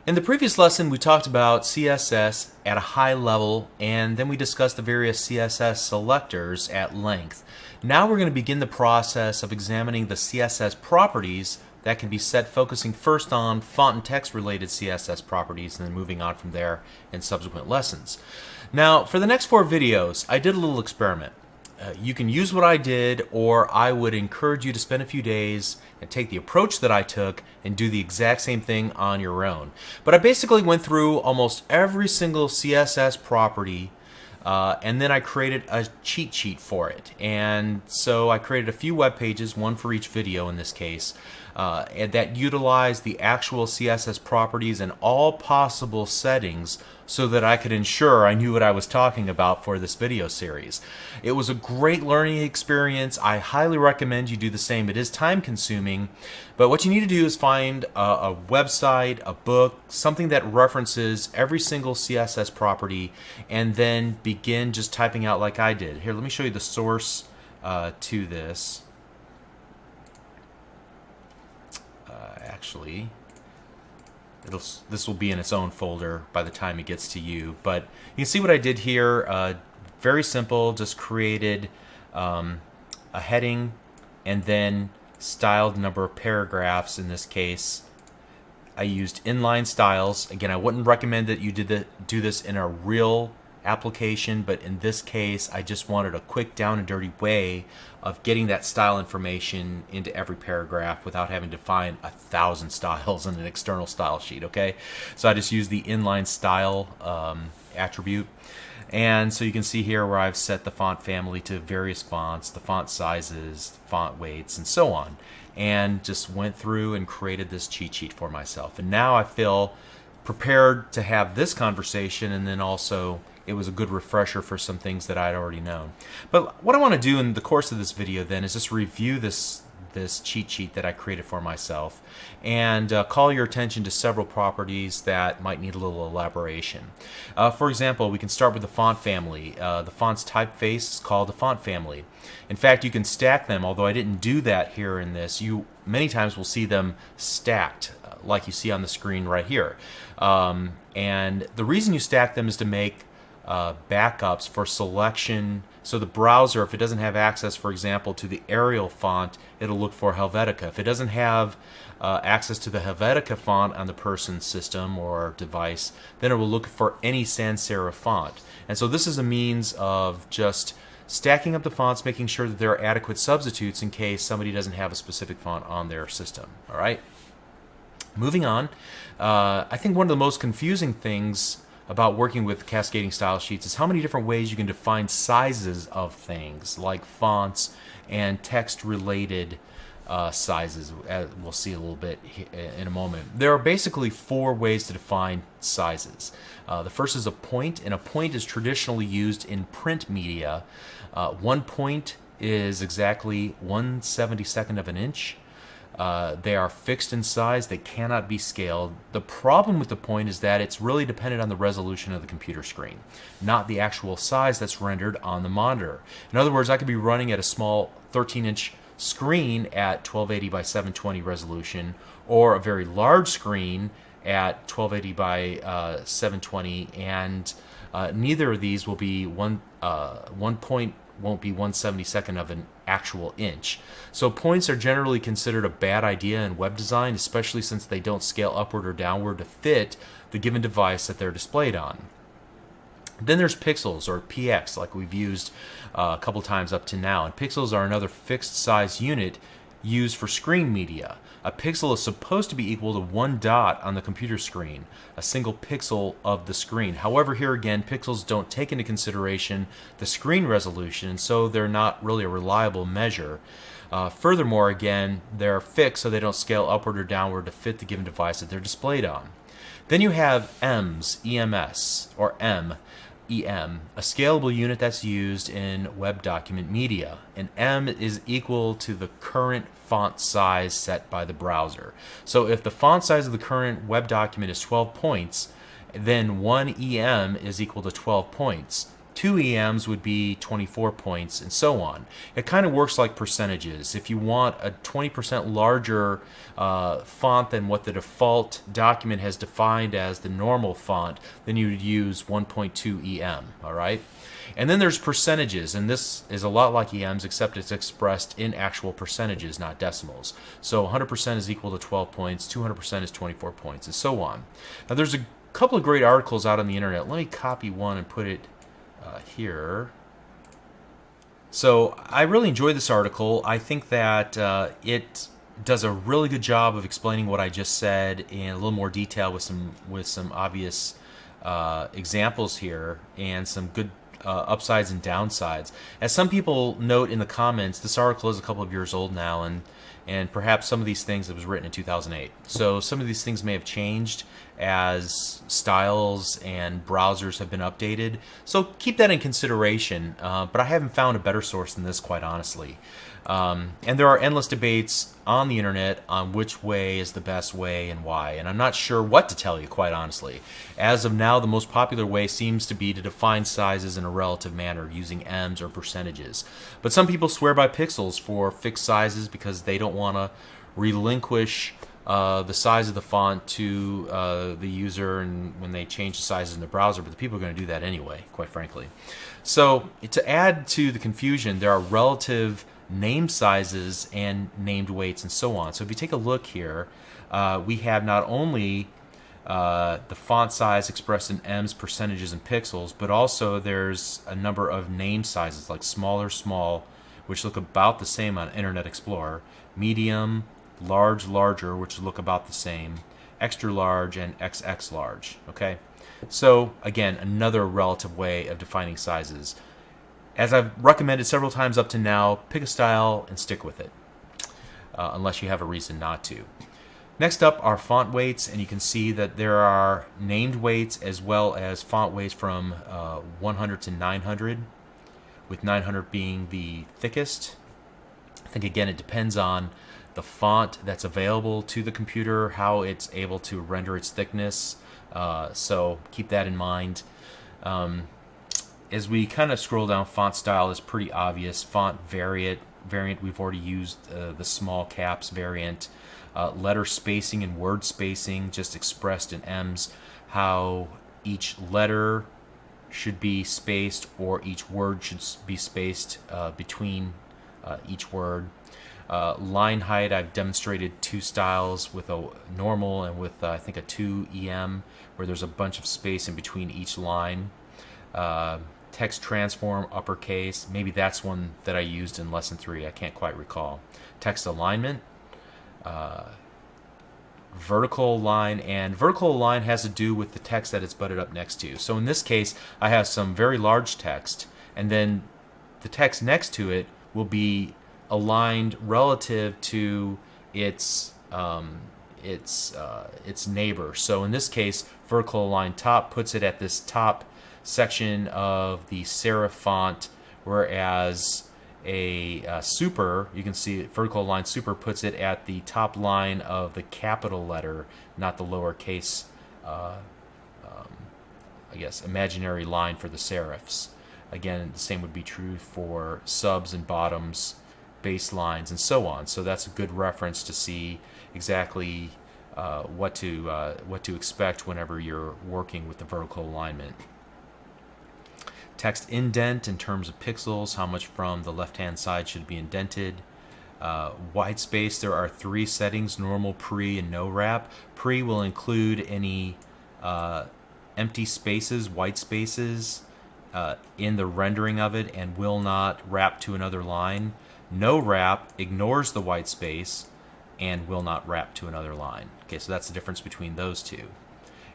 In the previous lesson, we talked about CSS at a high level, and then we discussed the various CSS selectors at length. Now we're going to begin the process of examining the CSS properties that can be set, focusing first on font and text related CSS properties and then moving on from there in subsequent lessons. Now, for the next 4 videos, I did a little experiment. You can use what I did, or I would encourage you to spend a few days and take the approach that I took and do the exact same thing on your own. But I basically went through almost every single CSS property and then I created a cheat sheet for it. And so I created a few web pages, one for each video in this case, and that utilized the actual CSS properties and all possible settings so that I could ensure I knew what I was talking about for this video series. It was a great learning experience. I highly recommend you do the same. It is time consuming, but what you need to do is find a website, a book, something that references every single CSS property, and then begin just typing out like I did. Here, let me show you the source to this. Actually, this will be in its own folder by the time it gets to you. But you can see what I did here. Very simple. Just created a heading and then styled number of paragraphs. In this case, I used inline styles. Again, I wouldn't recommend that you do this in a real application, but in this case I just wanted a quick down and dirty way of getting that style information into every paragraph without having to find 1,000 styles in an external style sheet. Okay, so I just used the inline style attribute, and so you can see here where I've set the font family to various fonts, the font sizes, font weights, and so on, and just went through and created this cheat sheet for myself. And now I feel prepared to have this conversation, and then also it was a good refresher for some things that I'd already known. But what I want to do in the course of this video then is just review this cheat sheet that I created for myself and call your attention to several properties that might need a little elaboration. For example, we can start with the font family. The font's typeface is called the font family. In fact, you can stack them, although I didn't do that here in this. You many times will see them stacked like you see on the screen right here. And the reason you stack them is to make backups for selection. So the browser, if it doesn't have access, for example, to the Arial font, it'll look for Helvetica. If it doesn't have access to the Helvetica font on the person's system or device, then it will look for any sans serif font. And so this is a means of just stacking up the fonts, making sure that there are adequate substitutes in case somebody doesn't have a specific font on their system. All right. Moving on, I think one of the most confusing things about working with cascading style sheets is how many different ways you can define sizes of things like fonts and text related sizes, as we'll see a little bit in a moment. There are basically 4 ways to define sizes. The first is a point, and a point is traditionally used in print media. 1 point is exactly 1/72 of an inch. They are fixed in size. They cannot be scaled. The problem with the point is that it's really dependent on the resolution of the computer screen, not the actual size that's rendered on the monitor. In other words, I could be running at a small 13-inch screen at 1280 by 720 resolution, or a very large screen at 1280 by 720, and neither of these will be one point won't be 1/72 of an actual inch. So points are generally considered a bad idea in web design, especially since they don't scale upward or downward to fit the given device that they're displayed on. Then there's pixels, or px, like we've used a couple times up to now. And pixels are another fixed size unit used for screen media. A pixel is supposed to be equal to 1 dot on the computer screen, a single pixel of the screen. However, here again, pixels don't take into consideration the screen resolution, so they're not really a reliable measure. Furthermore, again, they're fixed, so they don't scale upward or downward to fit the given device that they're displayed on. Then you have EMS, EMS, or EM, a scalable unit that's used in web document media. And M is equal to the current font size set by the browser. So if the font size of the current web document is 12 points, then 1 EM is equal to 12 points. 2 EMs would be 24 points, and so on. It kind of works like percentages. If you want a 20% larger font than what the default document has defined as the normal font, then you would use 1.2 EM, all right? And then there's percentages, and this is a lot like EMs, except it's expressed in actual percentages, not decimals. So 100% is equal to 12 points, 200% is 24 points, and so on. Now there's a couple of great articles out on the internet. Let me copy one and put it here. So I really enjoyed this article. I think that it does a really good job of explaining what I just said in a little more detail with some obvious examples here and some good upsides and downsides. As some people note in the comments, this article is a couple of years old now, and perhaps some of these things, it was written in 2008. So some of these things may have changed as styles and browsers have been updated. So keep that in consideration, but I haven't found a better source than this, quite honestly. And there are endless debates on the internet on which way is the best way and why, and I'm not sure what to tell you, quite honestly. As of now, the most popular way seems to be to define sizes in a relative manner using ems or percentages. But some people swear by pixels for fixed sizes because they don't want to relinquish the size of the font to the user and when they change the sizes in the browser, but the people are going to do that anyway, quite frankly. So to add to the confusion, there are relative name sizes and named weights and so on. So if you take a look here, we have not only the font size expressed in ems, percentages, and pixels, but also there's a number of name sizes like smaller, small, which look about the same on Internet Explorer, medium, large, larger, which look about the same, extra large, and XX large. Okay, so again, another relative way of defining sizes. As I've recommended several times up to now, pick a style and stick with it, unless you have a reason not to. Next up are font weights, and you can see that there are named weights as well as font weights from 100 to 900, with 900 being the thickest. I think, again, it depends on the font that's available to the computer, how it's able to render its thickness, so keep that in mind. As we kind of scroll down, font style is pretty obvious. Font variant, we've already used the small caps variant. Letter spacing and word spacing, just expressed in ems, how each letter should be spaced or each word should be spaced between each word. Line height, I've demonstrated two styles, with a normal and with I think a 2 EM, where there's a bunch of space in between each line. Text transform, uppercase, maybe that's one that I used in lesson 3, I can't quite recall. Text alignment, vertical line, and vertical line has to do with the text that it's butted up next to. So in this case, I have some very large text, and then the text next to it will be aligned relative to its neighbor. So in this case, vertical align top puts it at this top section of the serif font, whereas a super, you can see vertical align super puts it at the top line of the capital letter, not the lowercase, I guess, imaginary line for the serifs. Again, the same would be true for subs and bottoms, baselines, and so on. So that's a good reference to see exactly what to expect whenever you're working with the vertical alignment. Text indent in terms of pixels, how much from the left-hand side should be indented. White space, there are 3 settings: normal, pre, and no wrap. Pre will include any empty spaces, white spaces, in the rendering of it, and will not wrap to another line. No wrap ignores the white space and will not wrap to another line. Okay, so that's the difference between those two.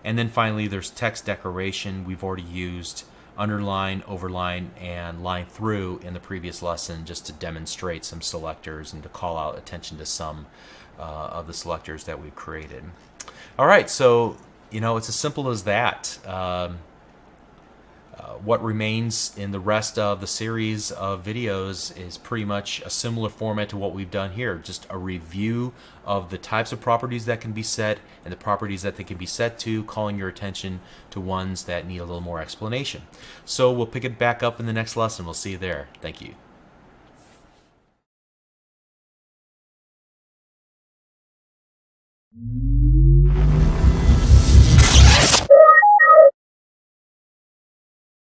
And then finally, there's text decoration. We've already used underline, overline, and line through in the previous lesson, just to demonstrate some selectors and to call out attention to some of the selectors that we've created. All right, so it's as simple as that. What remains in the rest of the series of videos is pretty much a similar format to what we've done here. Just a review of the types of properties that can be set and the properties that they can be set to, calling your attention to ones that need a little more explanation. So we'll pick it back up in the next lesson. We'll see you there. Thank you.